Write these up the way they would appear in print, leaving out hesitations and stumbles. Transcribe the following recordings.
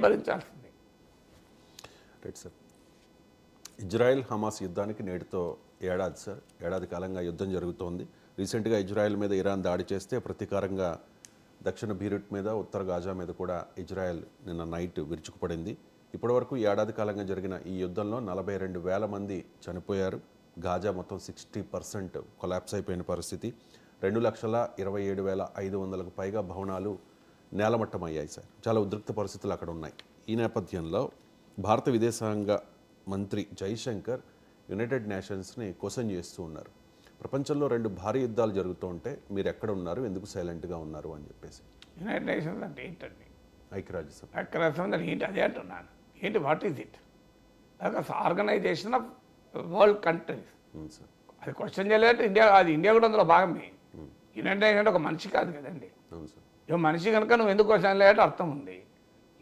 భరించాల్సింది. Right sir. Israel Hamas యుద్ధానికి నేటితో ఏడాది సార్. ఏడాది కాలంగా యుద్ధం జరుగుతోంది. రీసెంట్గా ఇజ్రాయెల్ మీద ఇరాన్ దాడి చేస్తే ప్రతీకారంగా దక్షిణ బీరుట్ మీద ఉత్తర గాజా మీద కూడా ఇజ్రాయెల్ నిన్న నైట్ విరుచుకుపడింది. ఇప్పటివరకు ఏడాది కాలంగా జరిగిన ఈ యుద్ధంలో 42,000 మంది చనిపోయారు. గాజా మొత్తం 60% కొలాప్స్ అయిపోయిన పరిస్థితి. 2,27,500కు పైగా భవనాలు నేలమట్టమయ్యాయి సార్. చాలా ఉద్రిక్త పరిస్థితులు అక్కడ ఉన్నాయి. ఈ నేపథ్యంలో భారత విదేశాంగ మంత్రి జైశంకర్ యునైటెడ్ నేషన్స్ని క్వశ్చన్ చేస్తూ ఉన్నారు. ప్రపంచంలో 2 భారీ యుద్ధాలు జరుగుతూ ఉంటే మీరు ఎక్కడ ఉన్నారు, ఎందుకు సైలెంట్గా ఉన్నారు అని చెప్పేసి. యునైటెడ్ నేషన్స్ అంటే ఏంటండి? ఐక్యరాజ్యసభ. ఐక్యరాజ్యసమితి అంటే ఏంటి? అదే అంటున్నాను. ఏంటి? What is it? Organization of world countries. Sir అది క్వశ్చన్ చేయలేదంటే ఇండియా, అది ఇండియా కూడా అందులో భాగమే. యునైటెడ్ నేషన్ అంటే ఒక మనిషి కాదు కదండి. అవును సార్. ఇక మనిషి కనుక నువ్వు ఎందుకు క్వశ్చన్ లేదంటే అర్థం ఉంది.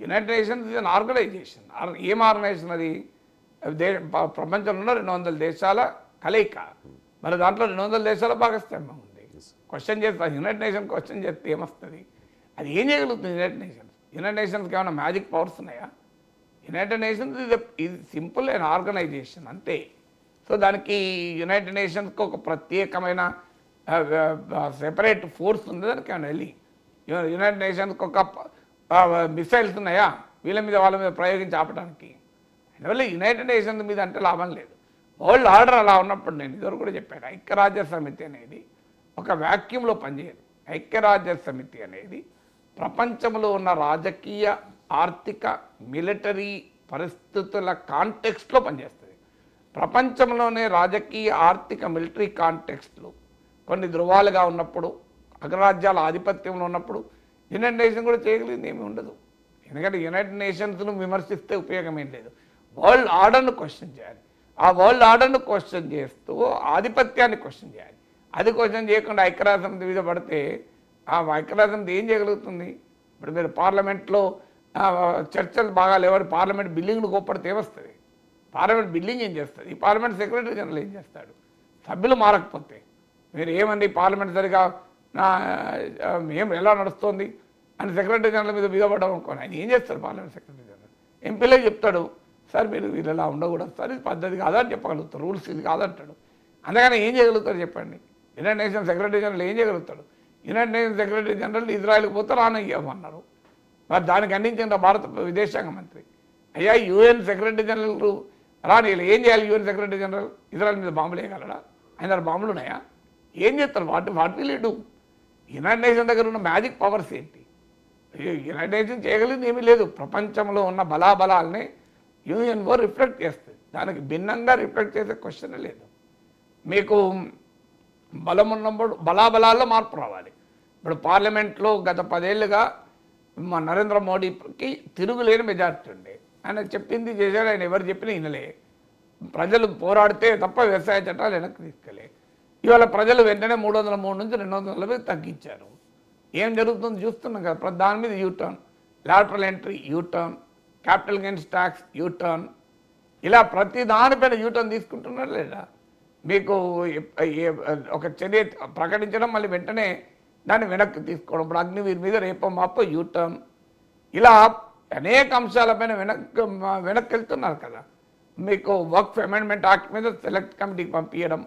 United Nations is an organization. ఏం ఆర్గనైజేషన్ అది? ప్రపంచంలో ఉన్న 200 దేశాల కలయిక. మరి దాంట్లో 200 దేశాల భాగస్వామ్యం ఉంది. క్వశ్చన్ చేస్తా యునైటెడ్ నేషన్ క్వశ్చన్ చేస్తే ఏమొస్తుంది? అది ఏం చేయగలుగుతుంది యునైటెడ్ నేషన్స్? యునైటెడ్ నేషన్స్కి ఏమైనా మ్యాజిక్ పవర్స్ ఉన్నాయా? యునైటెడ్ నేషన్స్ ఇది సింపుల్ అండ్ ఆర్గనైజేషన్ అంతే. సో దానికి యునైటెడ్ నేషన్స్కి ఒక ప్రత్యేకమైన సెపరేట్ ఫోర్స్ ఉంది. దానికి ఏమైనా వెళ్ళి యునైటెడ్ నేషన్స్కి ఒక మిసైల్స్ ఉన్నాయా వీళ్ళ మీద వాళ్ళ మీద ప్రయోగించి ఆపడానికి? అందువల్ల యునైటెడ్ నేషన్స్ మీద అంటే లాభం లేదు. వరల్డ్ ఆర్డర్ అలా ఉన్నప్పుడు నేను ఇదివరకు కూడా చెప్పాను, ఐక్యరాజ్య సమితి అనేది ఒక వ్యాక్యూమ్లో పనిచేయదు. ఐక్యరాజ్య సమితి అనేది ప్రపంచంలో ఉన్న రాజకీయ, ఆర్థిక, మిలిటరీ పరిస్థితుల కాంటెక్స్ట్లో పనిచేస్తుంది. ప్రపంచంలోనే రాజకీయ, ఆర్థిక, మిలిటరీ కాంటెక్స్ట్లు కొన్ని ధృవాలుగా ఉన్నప్పుడు, అగ్రరాజ్యాల ఆధిపత్యంలో ఉన్నప్పుడు యునైటెడ్ నేషన్ కూడా చేయగలిగింది ఏమీ ఉండదు. ఎందుకంటే యునైటెడ్ నేషన్స్ను విమర్శిస్తే ఉపయోగం ఏం లేదు. వరల్డ్ ఆర్డర్ను క్వశ్చన్ చేయాలి. ఆ వరల్డ్ ఆర్డర్ను క్వశ్చన్ చేస్తూ ఆధిపత్యాన్ని క్వశ్చన్ చేయాలి. అది క్వశ్చన్ చేయకుండా ఐక్యరాజ్య సమితి మీద పడితే ఆ ఐక్యరాజ్య సమితి ఏం చేయగలుగుతుంది? ఇప్పుడు మీరు పార్లమెంట్లో చర్చలు బాగా లేవని పార్లమెంట్ బిల్డింగ్ను కోప్పడితే ఏమొస్తుంది? పార్లమెంట్ బిల్డింగ్ ఏం చేస్తుంది? ఈ పార్లమెంట్ సెక్రటరీ జనరల్ ఏం చేస్తాడు? సభ్యులు మారకపోతే మీరు ఏమండి పార్లమెంట్ సరిగా ఏం ఎలా నడుస్తుంది అని సెక్రటరీ జనరల్ మీద పడ్డాం అనుకోండి, ఆయన ఏం చేస్తారు? పార్లమెంట్ సెక్రటరీ జనరల్ ఎంపీలే చెప్తాడు, సార్ మీరు వీళ్ళు ఎలా ఉండకూడదు సార్, ఇది పద్ధతి కాదని చెప్పగలుగుతారు, రూల్స్ ఇది కాదంటాడు. అందుకని ఏం చేయగలుగుతారు చెప్పండి? యునైటెడ్ నేషన్ సెక్రటరీ జనరల్ ఏం చేయగలుగుతాడు? యునైటెడ్ నేషన్ సెక్రటరీ జనరల్ ఇజ్రాయెల్కి పోతే రానివ్వమన్నారు. మరి దానికి ఖండించిన భారత విదేశాంగ మంత్రి, అయ్యా యూఎన్ సెక్రటరీ జనరల్ రాని ఏం చేయాలి? యూఎన్ సెక్రటరీ జనరల్ ఇజ్రాయెల్ మీద బాంబులు వేయగలడా? ఆయన బాంబులు ఉన్నాయా? ఏం చేస్తారు? What will you do? United nation దగ్గర ఉన్న మ్యాజిక్ పవర్స్ ఏంటి? యునైటెడ్ నేషన్ చేయగలిగింది ఏమీ లేదు. ప్రపంచంలో ఉన్న బలాబలాల్ని యూఎన్ఓ రిఫ్లెక్ట్ చేస్తుంది. దానికి భిన్నంగా రిఫ్లెక్ట్ చేసే క్వశ్చన్ లేదు. మీకు బలం ఉన్నప్పుడు బలాబలాల్లో మార్పు రావాలి. ఇప్పుడు పార్లమెంట్లో గత 10 ఏళ్ళుగా మా నరేంద్ర మోడీకి తిరుగులేని మెజార్టీ ఉండే. ఆయన చెప్పింది చేశాడు. ఆయన ఎవరు చెప్పినా వినలే. ప్రజలు పోరాడితే తప్ప వ్యవసాయ చట్టాలు వెనక్కి తీసుకెళ్ళే. ఇవాళ ప్రజలు వెంటనే 303 నుంచి 240 తగ్గించారు. ఏం జరుగుతుందో చూస్తున్నాం కదా. దాని మీద U turn, lateral entry U turn, capital gains tax U turn, ఇలా ప్రతి దానిపైన యూటర్న్ తీసుకుంటున్నారు లేదా? మీకు ఒక చర్య ప్రకటించడం మళ్ళీ వెంటనే దాన్ని వెనక్కి తీసుకోవడం. ఇప్పుడు అగ్నివీర్ మీద రేపో మాపో యూటర్న్, ఇలా అనేక అంశాలపైన వెనక్కి వెళ్తున్నారు కదా. మీకు వర్క్ అమెండ్మెంట్ యాక్ట్ మీద సెలెక్ట్ కమిటీకి పంపించడం,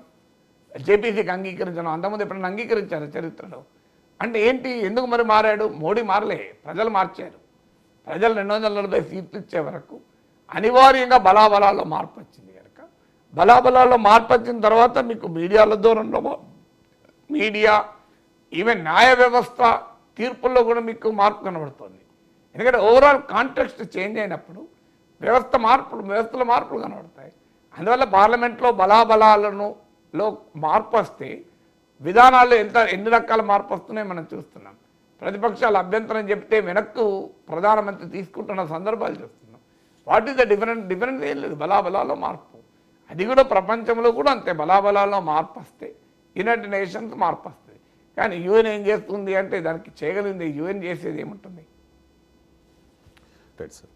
జేపీసీకి అంగీకరించడం. అంతకుముందు ఎప్పుడైనా అంగీకరించారు చరిత్రలో? అంటే ఏంటి? ఎందుకు మరి మారాడు? మోడీ మారలే, ప్రజలు మార్చారు. ప్రజలు 240 సీట్లు ఇచ్చే వరకు అనివార్యంగా బలాబలాల్లో మార్పు వచ్చింది కనుక, బలాబలాల్లో మార్పు వచ్చిన తర్వాత మీకు మీడియాల దూరంలో, మీడియా ఈవెన్ న్యాయ వ్యవస్థ తీర్పుల్లో కూడా మీకు మార్పు కనబడుతుంది. ఎందుకంటే ఓవరాల్ కాంటెక్స్ట్ చేంజ్ అయినప్పుడు వ్యవస్థలో మార్పులు కనబడతాయి. అందువల్ల పార్లమెంట్లో బలాబలాలను మార్పు వస్తే విధానాల్లో ఎన్ని రకాల మార్పు వస్తున్నాయో మనం చూస్తున్నాం. ప్రతిపక్షాలు అభ్యంతరం చెప్తే వెనక్కు ప్రధానమంత్రి తీసుకుంటున్న సందర్భాలు చూస్తున్నాం. వాట్ ఈస్ ద డిఫరెన్స్ ఏం లేదు. బలాబలాల్లో మార్పు, అది కూడా ప్రపంచంలో కూడా అంతే. బలాబలాల్లో మార్పు వస్తే యునైటెడ్ నేషన్స్ మార్పు వస్తుంది. కానీ యూఎన్ ఏం చేస్తుంది అంటే దానికి చేయగలిగింది యూఎన్ చేసేది ఏముంటుంది? Right sir.